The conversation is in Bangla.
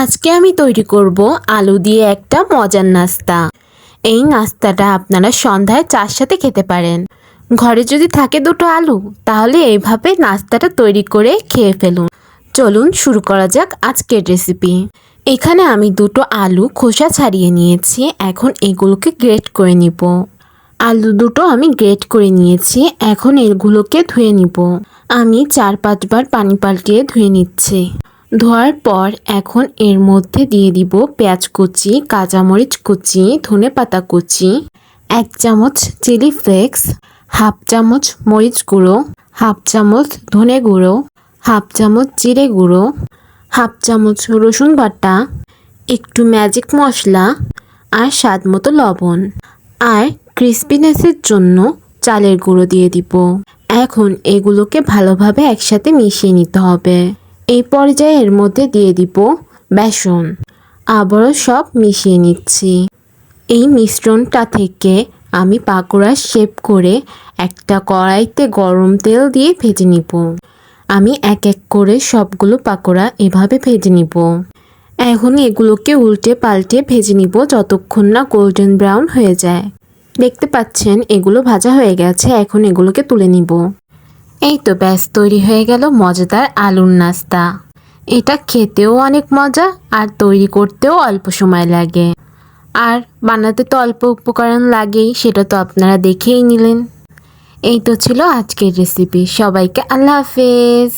আজকে আমি তৈরি করব আলু দিয়ে একটা মজার নাস্তা। এই নাস্তাটা আপনারা সন্ধ্যায় চার সাথে খেতে পারেন। ঘরে যদি থাকে দুটো আলু, তাহলে এইভাবে নাস্তাটা তৈরি করে খেয়ে ফেলুন। চলুন শুরু করা যাক আজকের রেসিপি। এখানে আমি দুটো আলু খোসা ছাড়িয়ে নিয়েছি। এখন এগুলোকে গ্রেট করে নিব। আলু দুটো আমি গ্রেট করে নিয়েছি। এখন এগুলোকে ধুয়ে নিব। আমি 4-5 বার পানি পাল্টিয়ে ধুয়ে নিচ্ছি। ধোয়ার পর এখন এর মধ্যে দিয়ে দিব পেঁয়াজ কুচি, কাঁচামরিচ কুচি, ধনেপাতা কুচি, 1 চামচ চিলি ফ্লেক্স, হাফ চামচ মরিচ গুঁড়ো, হাফ চামচ ধনে গুঁড়ো, হাফ চামচ জিরে গুঁড়ো, হাফ চামচ রসুন বাটা, একটু ম্যাজিক মশলা আর স্বাদ মতো লবণ, আর ক্রিস্পিনেসের জন্য চালের গুঁড়ো দিয়ে দিব। এখন এগুলোকে ভালোভাবে একসাথে মিশিয়ে নিতে হবে। এই পর্যায়ে এর মধ্যে দিয়ে দিব বেসন। আবারও সব মিশিয়ে নিচ্ছি। এই মিশ্রণটা থেকে আমি পাকোড়া শেপ করে একটা কড়াইতে গরম তেল দিয়ে ভেজে নিব। আমি এক এক করে সবগুলো পাকোড়া এভাবে ভেজে নিব। এখন এগুলোকে উল্টে পাল্টে ভেজে নিব যতক্ষণ না গোল্ডেন ব্রাউন হয়ে যায়। দেখতে পাচ্ছেন এগুলো ভাজা হয়ে গেছে। এখন এগুলোকে তুলে নিব। এই তো ব্যাস, তৈরি হয়ে গেল মজাদার আলুর নাস্তা। এটা খেতেও অনেক মজা আর তৈরি করতেও অল্প সময় লাগে। আর বানাতে তো অল্প উপকরণ লাগেই, সেটা তো আপনারা দেখেই নিলেন। এই তো ছিল আজকের রেসিপি। সবাইকে আল্লাহ হাফেজ।